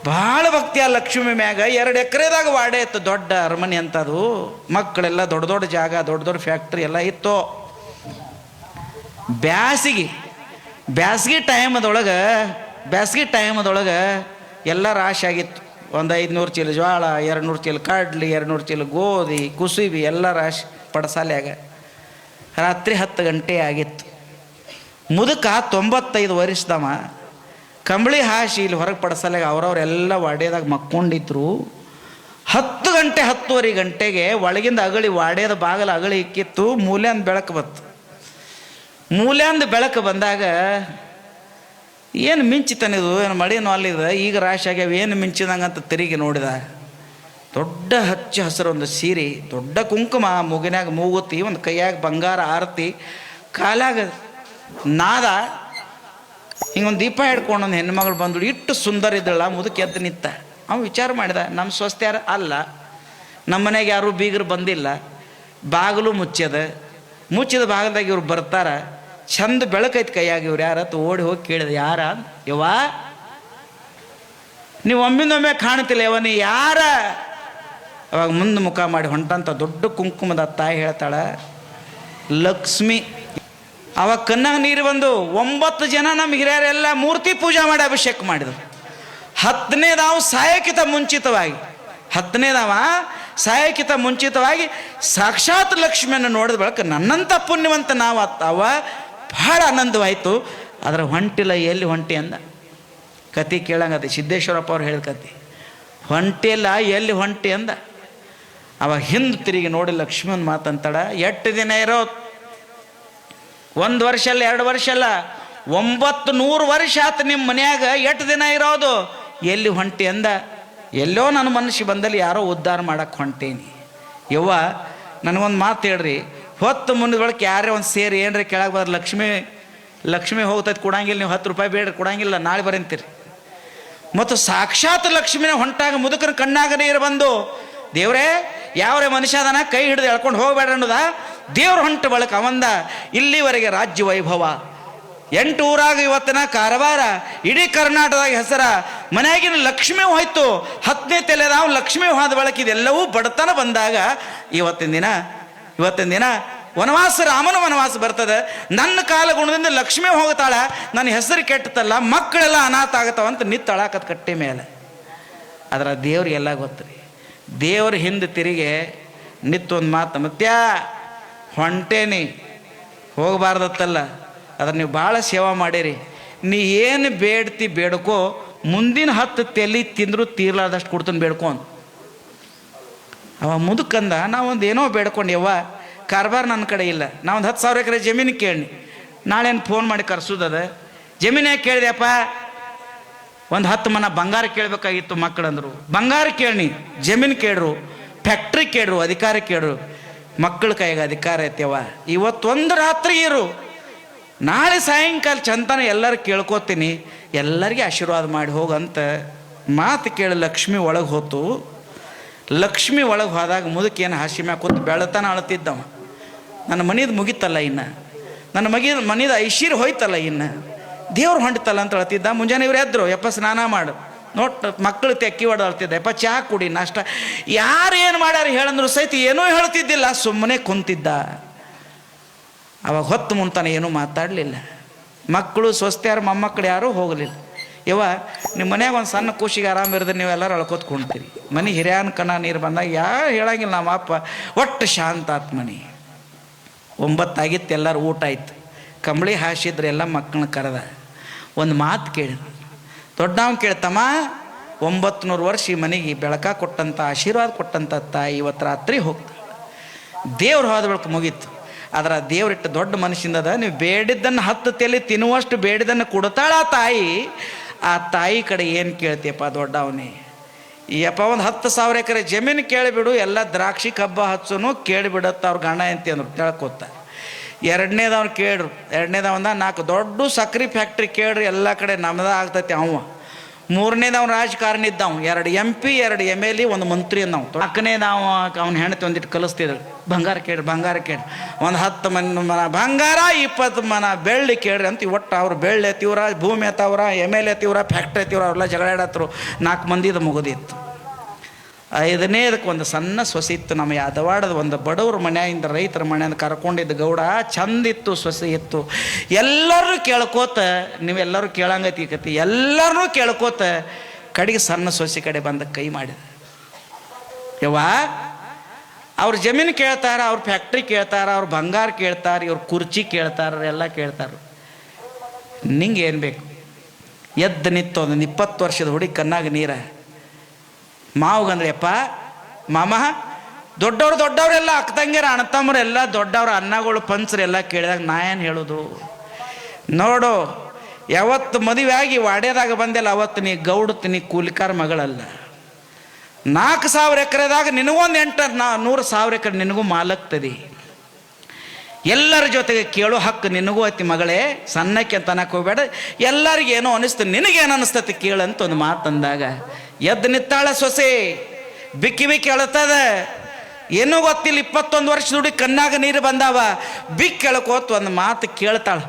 ಭಾಳ ಭಕ್ತಿ ಆ ಲಕ್ಷ್ಮಿ ಮ್ಯಾಗ. 2 ಎಕರೆದಾಗ ವಾಡೆ ಇತ್ತು, ದೊಡ್ಡ ಅರಮನೆ ಅಂತದು. ಮಕ್ಕಳೆಲ್ಲ ದೊಡ್ಡ ದೊಡ್ಡ ಜಾಗ, ದೊಡ್ಡ ದೊಡ್ಡ ಫ್ಯಾಕ್ಟ್ರಿ ಎಲ್ಲ ಇತ್ತು. ಬ್ಯಾಸ್ಗಿ ಟೈಮದೊಳಗೆ ಎಲ್ಲ ರಾಶಿ ಆಗಿತ್ತು. ಒಂದು 500 ಚೀಲ ಜ್ವಾಳ, 200 ಚೀಲ ಕಡ್ಲಿ, 200 ಚೀಲ ಗೋಧಿ, ಕುಸುಬಿ ಎಲ್ಲ ರಾಶಿ ಪಡಸಾಲ್ಯಾಗ. ರಾತ್ರಿ 10 ಗಂಟೆ ಆಗಿತ್ತು. ಮುದುಕ 95 ವರ್ಷದವ ಕಂಬಳಿ ಹಾಸಿ ಇಲ್ಲಿ ಹೊರಗೆ ಪಡಸಾಲ್ಯಾಗ ಅವ್ರವ್ರೆಲ್ಲ ವಾಡ್ಯದಾಗ ಮಕ್ಕೊಂಡಿದ್ರು. 10 ಗಂಟೆ 10:30 ಗಂಟೆಗೆ ಒಳಗಿಂದ ಅಗಳಿ ವಾಡ್ಯದ ಬಾಗಲ ಅಗಳಿ ಇಕ್ಕಿತ್ತು. ಮೂಲ್ಯಾಂದ ಬೆಳಕು ಬಂದಾಗ ಏನು ಮಿಂಚಿತನಿದು, ಏನು ಮಳೆನೂ ಅಲ್ಲಿದೆ, ಈಗ ರಾಶಿ ಆಗ್ಯಾವ, ಏನು ಮಿಂಚಿದಂಗಂತ ತಿರುಗಿ ನೋಡಿದ. ದೊಡ್ಡ ಹಚ್ಚ ಹಸಿರು ಒಂದು ಸೀರೆ, ದೊಡ್ಡ ಕುಂಕುಮ, ಮೂಗಿನಾಗ ಮೂಗುತಿ, ಒಂದು ಕೈಯಾಗ ಬಂಗಾರ ಆರತಿ, ಕಾಲಾಗ ನಾದ, ಹಿಂಗೊಂದು ದೀಪ ಹಿಡ್ಕೊಂಡು ಒಂದು ಹೆಣ್ಮಗಳು ಬಂದು ಇಟ್ಟು ಸುಂದರ ಇದ್ದಳ. ಮುದುಕಿ ಎದ್ದು ನಿಂತ. ಅವ್ನು ವಿಚಾರ ಮಾಡಿದ, ನಮ್ಮ ಸ್ವಸ್ತ್ಯಾರ ಅಲ್ಲ, ನಮ್ಮ ಮನೆಗೆ ಯಾರೂ ಬೀಗರು ಬಂದಿಲ್ಲ, ಬಾಗಿಲು ಮುಚ್ಚಿದ ಬಾಗಿಲ್ದಾಗ ಇವ್ರು ಬರ್ತಾರ, ಚಂದ ಬೆಳಕೈತಿ ಕೈಯಾಗಿ, ಇವ್ರು ಯಾರತ್ತು ಓಡಿ ಹೋಗಿ ಕೇಳಿದೆ, ಯಾರ? ಯವ್ವ ನೀವು ಒಮ್ಮಿಂದೊಮ್ಮೆ ಕಾಣ್ತಿಲ್ಲ, ಯವ್ವ ನೀ ಯಾರ? ಅವಾಗ ಮುಂದೆ ಮುಖ ಮಾಡಿ ಹೊಂಟಂತ ದೊಡ್ಡ ಕುಂಕುಮದ ತಾಯಿ ಹೇಳ್ತಾಳ, ಲಕ್ಷ್ಮಿ. ಅವಾಗ ಕಣ್ಣಾಗ ನೀರು ಬಂದು 9 ಜನ ನಮ್ಮ ಹಿರಿಯರೆಲ್ಲ ಮೂರ್ತಿ ಪೂಜೆ ಮಾಡಿ ಅಭಿಷೇಕ ಮಾಡಿದ್ರು. 10ನೇದಾವ ಸಾಯಕ್ಕಿಂತ ಮುಂಚಿತವಾಗಿ ಸಾಕ್ಷಾತ್ ಲಕ್ಷ್ಮಿಯನ್ನು ನೋಡಿದ ಬಳಿಕ ನನ್ನಂಥ ಪುಣ್ಯವಂತ ನಾವು ಅವ ಭಾಳ ಆನಂದವಾಯಿತು. ಅದರ ಹೊಂಟಿಲ್ಲ, ಎಲ್ಲಿ ಹೊಂಟಿ ಅಂದ. ಕತೆ ಕೇಳಂಗತಿ ಸಿದ್ದೇಶ್ವರಪ್ಪ ಅವ್ರು ಹೇಳಿದ ಕತೆ. ಹೊಂಟಿಲ್ಲ, ಎಲ್ಲಿ ಹೊಂಟಿ ಅಂದ. ಅವಾಗ ಹಿಂದೆ ತಿರುಗಿ ನೋಡಿ ಲಕ್ಷ್ಮೀನ ಮಾತಂತಾಳ, 8 ದಿನ ಇರೋದು, 1 ವರ್ಷ ಅಲ್ಲ, 2 ವರ್ಷ ಅಲ್ಲ, 900 ವರ್ಷ ಆತು ನಿಮ್ಮ ಮನ್ಯಾಗ, 8 ದಿನ ಇರೋದು, ಎಲ್ಲಿ ಹೊಂಟಿ ಅಂದ. ಎಲ್ಲೋ ನನ್ನ ಮನುಷ್ಯ ಬಂದಲ್ಲಿ ಯಾರೋ ಉದ್ಧಾರ ಮಾಡಕ್ಕೆ ಹೊಂಟೀನಿ. ಯವ್ವ ನನಗೊಂದು ಮಾತು ಹೇಳ್ರಿ, ಹೊತ್ತು ಮುಂದಿದ ಬಳಕೆ ಯಾರೇ ಒಂದು ಸೇರಿ ಏನ್ರಿ ಕೆಳಗೆ ಬರೋದು, ಲಕ್ಷ್ಮಿ ಹೋಗ್ತೈತೆ ಕೊಡಂಗಿಲ್ಲ, ನೀವು 10 ರೂಪಾಯಿ ಬೇಡ್ರಿ ಕೊಡಂಗಿಲ್ಲ, ನಾಳೆ ಬರಂತೀರಿ. ಮತ್ತು ಸಾಕ್ಷಾತ್ ಲಕ್ಷ್ಮಿನ ಹೊಂಟಾಗ ಮುದುಕನ ಕಣ್ಣಾಗ ನೀರು ಬಂದು, ದೇವ್ರೇ ಯಾವ್ರೇ ಮನುಷ್ಯ ಅದನ್ನ ಕೈ ಹಿಡಿದು ಎಳ್ಕೊಂಡು ಹೋಗ್ಬೇಡ ಅನ್ನೋದ. ದೇವ್ರು ಹೊಂಟ ಬಳಕ ಅವಂದ ಇಲ್ಲಿವರೆಗೆ ರಾಜ್ಯ ವೈಭವ, 8 ಊರಾಗ ಇವತ್ತಿನ ಕಾರವಾರ, ಇಡೀ ಕರ್ನಾಟಕದಾಗ ಹೆಸರ, ಮನೆಯಾಗಿನ ಲಕ್ಷ್ಮಿ ಹೋಯ್ತು. 10ನೇ ತಲೆದಾವ ಲಕ್ಷ್ಮಿ ಹೋದ ಬಳಕ ಇದೆಲ್ಲವೂ ಬಡತನ ಬಂದಾಗ ಇವತ್ತಿನ ದಿನ ರಾಮನ ವನವಾಸ ಬರ್ತದೆ. ನನ್ನ ಕಾಲಗುಣದಿಂದ ಲಕ್ಷ್ಮಿ ಹೋಗ್ತಾಳ, ನನ್ನ ಹೆಸರು ಕೆಟ್ಟತಲ್ಲ, ಮಕ್ಕಳೆಲ್ಲ ಅನಾಥ ಆಗತ್ತವಂತ ನಿತ್ತಳಾಕತ್ ಕಟ್ಟೆ ಮೇಲೆ. ಅದರ ದೇವ್ರಿಗೆಲ್ಲ ಗೊತ್ತ್ರಿ. ದೇವ್ರ ಹಿಂದೆ ತಿರುಗಿ ನಿತ್ತೊಂದು ಮಾತು, ಮತ್ಯ ಹೊಂಟೇನಿ ಹೋಗಬಾರ್ದತ್ತಲ್ಲ, ಅದ್ರ ನೀವು ಭಾಳ ಸೇವಾ ಮಾಡೀರಿ, ನೀ ಏನು ಬೇಡ್ಕೋ, ಮುಂದಿನ 10 ತೆಲಿ ತಿಂದರೂ ತೀರ್ಲಾರ್ದಷ್ಟು ಕೊಡ್ತಾನೆ ಬೇಡ್ಕೊ. ಅವ ಮುದುಕಂದ, ನಾವೊಂದು ಏನೋ ಬೇಡ್ಕೊಂಡು, ಯವ್ವ ಕಾರ್ಬಾರ್ ನನ್ನ ಕಡೆ ಇಲ್ಲ, ನಾವೊಂದು 10,000 ಎಕರೆ ಜಮೀನು ಕೇಳಿ, ನಾಳೇನು ಫೋನ್ ಮಾಡಿ ಕರ್ಸೋದದ. ಜಮೀನಾಗ ಕೇಳಿದೆಯಪ್ಪ, ಒಂದು 10 ಮನ ಬಂಗಾರ ಕೇಳಬೇಕಾಗಿತ್ತು. ಮಕ್ಕಳಂದ್ರು ಬಂಗಾರ ಕೇಳಿ, ಜಮೀನು ಕೇಳ್ರು, ಫ್ಯಾಕ್ಟ್ರಿ ಕೇಳ್ರು, ಅಧಿಕಾರ ಕೇಳ್ರು. ಮಕ್ಕಳ ಕೈಗೆ ಅಧಿಕಾರ ಐತೆವ, ಇವತ್ತೊಂದು ರಾತ್ರಿ ಇರು, ನಾಳೆ ಸಾಯಂಕಾಲ ಚಂತನ ಎಲ್ಲರೂ ಕೇಳ್ಕೊತೀನಿ, ಎಲ್ಲರಿಗೆ ಆಶೀರ್ವಾದ ಮಾಡಿ ಹೋಗಂತ ಮಾತು ಕೇಳಿ ಲಕ್ಷ್ಮಿ ಒಳಗೆ ಹೋತು. ಲಕ್ಷ್ಮಿ ಒಳಗೆ ಹೋದಾಗ ಮುದುಕೇನು ಹಾಸಿ ಮ್ಯಾಗ ಕೂತು ಬೆಳತನ ಅಳ್ತಿದ್ದವ. ನನ್ನ ಮನೇದು ಮುಗಿತಲ್ಲ, ಇನ್ನು ನನ್ನ ಮನೇದು ಐಶ್ವರ್ಯ ಹೋಯ್ತಲ್ಲ, ಇನ್ನು ದೇವ್ರು ಹೊಂಟಲ್ಲ ಅಂತ ಅಳ್ತಿದ್ದ. ಮುಂಜಾನೆ ಇವ್ರು ಎದ್ರು, ಯಪ್ಪ ಸ್ನಾನ ಮಾಡು, ಮಕ್ಕಳು ತೆಕ್ಕಿ ಹೊಡೆದು ಅಳ್ತಿದ್ದ, ಯಪ್ಪ ಚಹಾ ಕುಡಿ, ನಾಷ್ಟ. ಯಾರು ಏನು ಮಾಡ್ಯಾರ ಹೇಳಂದ್ರು ಸಹಿತ ಏನೂ ಹೇಳ್ತಿದ್ದಿಲ್ಲ, ಸುಮ್ಮನೆ ಕುಂತಿದ್ದ. ಅವಾಗ ಹೊತ್ತು ಮುಂತಾನೆ ಏನೂ ಮಾತಾಡಲಿಲ್ಲ. ಮಕ್ಕಳು ಸ್ವಸ್ತ್ಯಾರು ಮೊಮ್ಮಕ್ಕಳು ಯಾರೂ ಹೋಗಲಿಲ್ಲ. ಯವ್ವ ನಿಮ್ಮ ಮನ್ಯಾಗ ಒಂದು ಸಣ್ಣ ಖುಷಿಗೆ ಆರಾಮ ಇರೋದ್ರೆ ನೀವೆಲ್ಲರೂ ಅಳ್ಕೋತ್ಕೊಂತೀರಿ. ಮನೆ ಹಿರಿಯನ ಕಣ ನೀರು ಬಂದಾಗ ಯಾರು ಹೇಳಂಗಿಲ್ಲ. ನಮ್ಮ ಅಪ್ಪ ಒಟ್ಟು ಶಾಂತ ಆತ್ ಮನೆ. 9 ಆಗಿತ್ತು, ಎಲ್ಲರೂ ಊಟ ಆಯ್ತು, ಕಂಬಳಿ ಹಾಸಿದ್ರೆ ಎಲ್ಲ ಮಕ್ಕಳನ್ನ ಕರೆದ. ಒಂದು ಮಾತು ಕೇಳಿದ್ರು, ದೊಡ್ಡವನು ಕೇಳ್ತಮ್ಮ, 900 ವರ್ಷ ಈ ಮನೆಗೆ ಬೆಳಕ ಕೊಟ್ಟಂಥ, ಆಶೀರ್ವಾದ ಕೊಟ್ಟಂಥ ತಾಯಿ ಇವತ್ತು ರಾತ್ರಿ ಹೋಗ್ತಾಳೆ. ದೇವ್ರು ಹೋದ ಬೆಳಕು ಮುಗೀತು. ಅದರ ದೇವ್ರಿಟ್ಟು ದೊಡ್ಡ ಮನುಷ್ಯಂದದ, ನೀವು ಬೇಡಿದ್ದನ್ನು 10 ತೆಲಿ ತಿನ್ನುವಷ್ಟು ಬೇಡಿದ್ದನ್ನು ಕೊಡ್ತಾಳ ಆ ತಾಯಿ. ಆ ತಾಯಿ ಕಡೆ ಏನು ಕೇಳ್ತೀಯಪ್ಪ ದೊಡ್ಡವನೇ? ಯಪ್ಪ ಒಂದು 10,000 ಎಕರೆ ಜಮೀನು ಕೇಳಿಬಿಡು, ಎಲ್ಲ ದ್ರಾಕ್ಷಿ ಕಬ್ಬ ಹಚ್ಚೋನು ಕೇಳಿಬಿಡತ್ತ ಅವ್ರ ಗಂಡ ಎಂತಿ ಅಂದ್ರು, ತಿಳ್ಕೊತ. 2ನೇದವ್ನು ಕೇಳ್ರು, 2ನೇದವಂದ 4 ದೊಡ್ಡ ಸಕ್ರೆ ಫ್ಯಾಕ್ಟ್ರಿ ಕೇಳ್ರಿ, ಎಲ್ಲ ಕಡೆ ನಮ್ದ ಆಗ್ತೈತಿ. ಅವ ಮೂರನೇದವ್ ರಾಜಕಾರಣಿ ಇದ್ದಾವ, 2 MP 2 MLA 1 ಮಂತ್ರಿ ನಾವು. 4ನೇದಾವ ಅವ್ನ ಹೆಂಡತಿ ಒಂದಿಟ್ಟು ಕಲಿಸ್ತಿದ್ರು, ಬಂಗಾರ ಕೇಳ್ರಿ ಬಂಗಾರ ಕೇಳ್ರಿ, ಒಂದು 10 ಮನ ಬಂಗಾರ 20 ಮನ ಬೆಳ್ಳಿ ಕೇಳ್ರಿ ಅಂತ. ಒಟ್ಟು ಅವ್ರು ಬೆಳ್ಳಿ ಎತ್ತಿವ್ರ, ಭೂಮಿ ಎತ್ತವ್ರ, MLA ಎತ್ತಿವ್ರ, ಫ್ಯಾಕ್ಟ್ರಿ ಎತ್ತಿವ್ರ, ಅವ್ರೆಲ್ಲ ಜಗಳಾಡತ್ರು. 4 ಮಂದಿದು ಮುಗಿದಿತ್ತು. 5ನೇದಕ್ಕೆ ಒಂದು ಸಣ್ಣ ಸೊಸೆ ಇತ್ತು. ನಮ್ಮ ಯಾದವಾಡದ ಒಂದು ಬಡವ್ರ ಮನೆಯಿಂದ, ರೈತರ ಮನೆಯಿಂದ ಕರ್ಕೊಂಡಿದ್ದ ಗೌಡ. ಚಂದಿತ್ತು, ಸೊಸೆ ಇತ್ತು. ಎಲ್ಲರೂ ಕೇಳ್ಕೋತ, ನೀವೆಲ್ಲರೂ ಕೇಳಂಗತಿ ಕತಿ, ಎಲ್ಲರೂ ಕೇಳ್ಕೋತ ಕಡೆಗೆ ಸಣ್ಣ ಸೊಸೆ ಕಡೆ ಬಂದ ಕೈ ಮಾಡಿದ. ಯವ್ವ, ಅವ್ರ ಜಮೀನು ಕೇಳ್ತಾರ, ಅವ್ರ ಫ್ಯಾಕ್ಟ್ರಿ ಕೇಳ್ತಾರ, ಅವ್ರ ಬಂಗಾರ ಕೇಳ್ತಾರ, ಇವ್ರ ಕುರ್ಚಿ ಕೇಳ್ತಾರ, ಎಲ್ಲ ಕೇಳ್ತಾರ. ನಿಂಗೆ ಏನು ಬೇಕು? ಎದ್ದು ನಿತ್ತು ಒಂದು 20 ವರ್ಷದ ಹುಡುಗಿ ಕಣ್ಣಾಗ ನೀರ. ಮಾವುಗಂದ್ರೆ, ಯಪ್ಪ ಮಾಮ, ದೊಡ್ಡವ್ರೆಲ್ಲ ಅಕ್ಕ ತಂಗಿರ ಅಣ್ಣತಮ್ಮರೆಲ್ಲ ದೊಡ್ಡವ್ರ ಅನ್ನಗಳು ಪಂಚರು ಎಲ್ಲ ಕೇಳಿದಾಗ ನಾ ಏನು ಹೇಳೋದು? ನೋಡು, ಯಾವತ್ತು ಮದುವೆ ಆಗಿ ವಾಡ್ಯದಾಗ ಬಂದೆಲ್ಲ ಅವತ್ತು ನೀ ಗೌಡತಿ, ನೀ ಕೂಲಿಕಾರ ಮಗಳಲ್ಲ. 4,000 ಎಕರೆದಾಗ ನಿನಗೊಂದು 100,000 ಎಕರೆ ನಿನಗೂ ಮಾಲಕ್ತದಿ. ಎಲ್ಲರ ಜೊತೆಗೆ ಕೇಳೋ ಹಕ್ಕು ನಿನಗೂ ಐತಿ ಮಗಳೇ. ಸಣ್ಣಕ್ಕೆ ಅಂತ ಅನ್ನಕ್ಕೆ ಹೋಗ್ಬೇಡ. ಎಲ್ಲರಿಗೂ ಏನೋ ಅನಿಸ್ತು, ನಿನಗೇನು ಅನಿಸ್ತತಿ ಕೇಳಂತ ಒಂದು ಮಾತಂದಾಗ ಎದ್ದು ನಿತ್ತಾಳ ಸೊಸೆ. ಬಿಕ್ಕಿ ಅಳತದ, ಏನೂ ಗೊತ್ತಿಲ್ಲ. 21 ವರ್ಷ ದುಡಿ ಕಣ್ಣಾಗ ನೀರು ಬಂದಾವ. ಎಳಕೋತ್ ಒಂದು ಮಾತು ಕೇಳ್ತಾಳ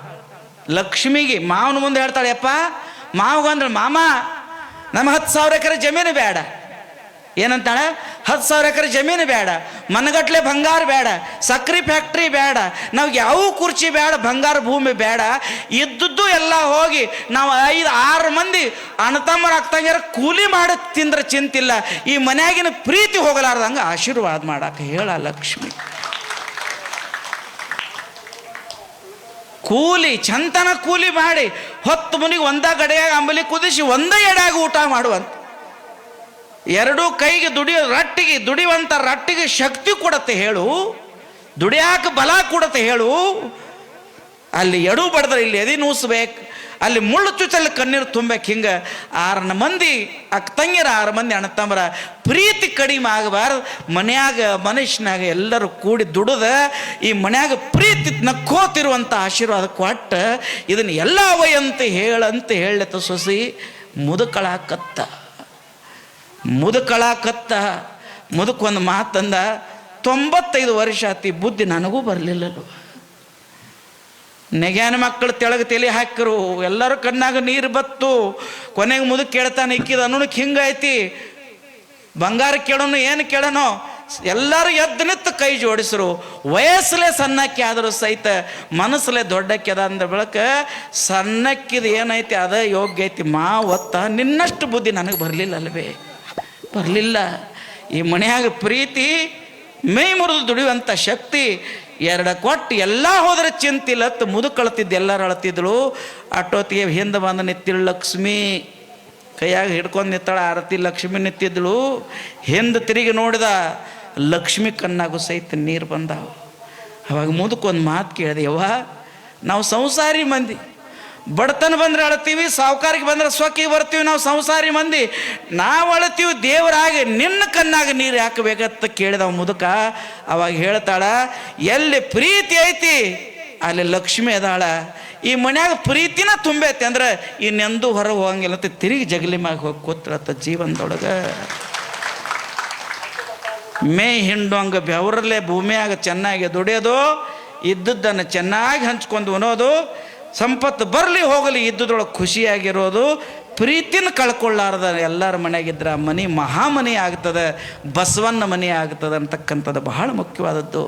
ಲಕ್ಷ್ಮಿಗೆ. ಮಾವನ ಮುಂದೆ ಹೇಳ್ತಾಳೆ, ಯಪ್ಪ ಮಾವಗಂದ್ರೆ, ಮಾಮ ನಮ್ಮ 10,000 ಎಕರೆ ಜಮೀನು ಬೇಡ. ಏನಂತಾಳೆ? 10,000 ಎಕರೆ ಜಮೀನು ಬೇಡ, ಮನಗಟ್ಲೆ ಬಂಗಾರ ಬೇಡ, ಸಕ್ರೆ ಫ್ಯಾಕ್ಟ್ರಿ ಬೇಡ, ನಾವು ಯಾವ ಕುರ್ಚಿ ಬೇಡ, ಬಂಗಾರ ಭೂಮಿ ಬೇಡ. ಇದ್ದದ್ದು ಎಲ್ಲ ಹೋಗಿ ನಾವು 5-6 ಮಂದಿ ಅಣ್ಣತಮ್ಮರ ಆಗ್ತಂಗಾರ ಕೂಲಿ ಮಾಡಿ ತಿಂದ್ರೆ ಚಿಂತಿಲ್ಲ. ಈ ಮನ್ಯಾಗಿನ ಪ್ರೀತಿ ಹೋಗಲಾರ್ದಂಗೆ ಆಶೀರ್ವಾದ ಮಾಡಕ್ಕೆ ಹೇಳ ಲಕ್ಷ್ಮಿ. ಕೂಲಿ ಚಂತನ ಕೂಲಿ ಮಾಡಿ 10 ಮನಿಗೆ ಒಂದ ಗಡೆಯಾಗ ಅಂಬಲಿ ಕುದಿಸಿ ಒಂದೇ ಎಡೆಯಾಗ ಊಟ ಮಾಡುವಂತ. 2 ಕೈಗೆ ದುಡಿಯುವಂಥ ರಟ್ಟಿಗೆ ಶಕ್ತಿ ಕೊಡತ್ತೆ ಹೇಳು, ದುಡಿಯಾಕ ಬಲ ಕೊಡತ್ತೆ ಹೇಳು. ಅಲ್ಲಿ ಎಡು ಬಡದ್ರೆ ಇಲ್ಲಿ ಎದೆ ನೂಸ್ಬೇಕು, ಅಲ್ಲಿ ಮುಳ್ಳು ಚುಚ್ಚಲ್ಲಿ ಕಣ್ಣೀರು ತುಂಬಬೇಕು. ಹಿಂಗೆ 6 ಮಂದಿ ಅಕ್ಕ ತಂಗಿರ, 6 ಮಂದಿ ಅಣ್ಣತಮ್ಮರ ಪ್ರೀತಿ ಕಡಿಮೆ ಆಗಬಾರ್ದು. ಮನ್ಯಾಗ ಮನುಷ್ಯನಾಗ ಎಲ್ಲರೂ ಕೂಡಿ ದುಡಿದ ಈ ಮನ್ಯಾಗ ಪ್ರೀತಿ ನಕ್ಕೋತಿರುವಂಥ ಆಶೀರ್ವಾದ ಕೊಟ್ಟ ಇದನ್ನು ಎಲ್ಲ ಅವಯಂತ ಹೇಳತ್ತ ಸೊಸಿ. ಮುದುಕಳಾಕತ್ತ ಮುದುಕೊಂದು ಮಾತಂದ, 95 ವರ್ಷ ಆತಿ, ಬುದ್ಧಿ ನನಗೂ ಬರಲಿಲ್ಲಲ್ಲ. ನೆಗ್ಯಾನ ಮಕ್ಕಳು ತೆಳಗೆ ತಲೆ ಹಾಕಿರು, ಎಲ್ಲರೂ ಕಣ್ಣಾಗ ನೀರು ಬತ್ತು. ಕೊನೆಗೆ ಮುದುಕ್ ಕೇಳ್ತಾನೆ, ಇಕ್ಕಿದ ಅನ್ನೋಕ್ಕೆ ಹಿಂಗೈತಿ. ಬಂಗಾರ ಕೇಳೋನು ಏನು ಕೇಳೋನು? ಎಲ್ಲರೂ ಎದ್ದು ನಿತ್ತು ಕೈ ಜೋಡಿಸ್ರು. ವಯಸ್ಸಲ್ಲೇ ಸಣ್ಣಕ್ಕೆ ಆದರೂ ಸಹಿತ ಮನಸ್ಸಲ್ಲೇ ದೊಡ್ಡಕ್ಕೆ ಅದ ಅಂದ ಬೆಳಕ ಸಣ್ಣಕ್ಕಿದ ಏನೈತಿ ಅದ ಯೋಗ್ಯ ಐತಿ. ಮಾವತ್ತ ನಿನ್ನಷ್ಟು ಬುದ್ಧಿ ನನಗೆ ಬರಲಿಲ್ಲ ಅಲ್ವೇ? ಬರಲಿಲ್ಲ. ಈ ಮನೆಯಾಗ ಪ್ರೀತಿ, ಮೈ ಮುರಿದು ದುಡಿಯುವಂಥ ಶಕ್ತಿ 2 ಕೊಟ್ಟು ಎಲ್ಲ ಹೋದ್ರೆ ಚಿಂತಿಲ್ಲತ್ತು. ಮುದುಕಳ್ತಿದ್ದು ಎಲ್ಲರೂ ಅಳ್ತಿದ್ರು. ಅಟ್ಟೋತಿಗೆ ಹಿಂದೆ ಬಂದು ನಿತ್ತಿಳು ಲಕ್ಷ್ಮಿ, ಕೈಯಾಗ ಹಿಡ್ಕೊಂಡು ನಿತ್ತಾಳ ಆರತಿ. ಲಕ್ಷ್ಮಿ ನಿಂತಿದ್ದಳು. ಹಿಂದೆ ತಿರುಗಿ ನೋಡಿದ, ಲಕ್ಷ್ಮಿ ಕಣ್ಣಾಗೂ ಸಹಿತ ನೀರು ಬಂದಾವ. ಅವಾಗ ಮುದುಕೊಂದು ಮಾತು ಕೇಳಿದೆ, ಯವ್ವ ನಾವು ಸಂಸಾರಿ ಮಂದಿ, ಬಡತನ ಬಂದ್ರೆ ಅಳ್ತೀವಿ, ಸಾವುಕಾರಿಗೆ ಬಂದ್ರೆ ಸೊಕ್ಕಿಗೆ ಬರ್ತೀವಿ. ನಾವು ಸಂಸಾರಿ ಮಂದಿ, ನಾವು ಅಳ್ತೀವಿ. ದೇವರಾಗಿ ನಿನ್ನ ಕಣ್ಣಾಗ ನೀರು ಯಾಕೆ ಬೇಕಂತ ಕೇಳಿದವ ಮುದುಕ. ಅವಾಗ ಹೇಳ್ತಾಳ, ಎಲ್ಲಿ ಪ್ರೀತಿ ಐತಿ ಅಲ್ಲಿ ಲಕ್ಷ್ಮಿ ಅದಾಳ. ಈ ಮನ್ಯಾಗ ಪ್ರೀತಿನ ತುಂಬೈತಿ ಅಂದ್ರೆ ಇನ್ನೆಂದೂ ಹೊರಗೆ ಹೋಗಂಗಿಲ್ಲ ಅಂತ ತಿರುಗಿ ಜಗಲಿ ಮ್ಯಾಗ ಹೋಗಿ ಕೂತ್ರತ್ತ ಜೀವನದೊಳಗೆ. ಮೇ ಹಿಂಡುವಂಗೆ ಬೆವರಲ್ಲೇ ಭೂಮಿಯಾಗ ಚೆನ್ನಾಗಿ ದುಡಿಯೋದು, ಇದ್ದದ್ದನ್ನು ಚೆನ್ನಾಗಿ ಹಂಚ್ಕೊಂಡು ಉಣೋದು, ಸಂಪತ್ತು ಬರಲಿ ಹೋಗಲಿ ಇದ್ದದ್ರೊಳಗೆ ಖುಷಿಯಾಗಿರೋದು. ಪ್ರೀತಿನ ಕಳ್ಕೊಳ್ಳಾರ್ದ ಎಲ್ಲರ ಮನೆಯಾಗಿದ್ರೆ ಮನೆ ಮಹಾಮನೆ ಆಗ್ತದೆ, ಬಸವಣ್ಣ ಮನೆ ಆಗ್ತದೆ ಅಂತಕ್ಕಂಥದ್ದು ಬಹಳ ಮುಖ್ಯವಾದದ್ದು.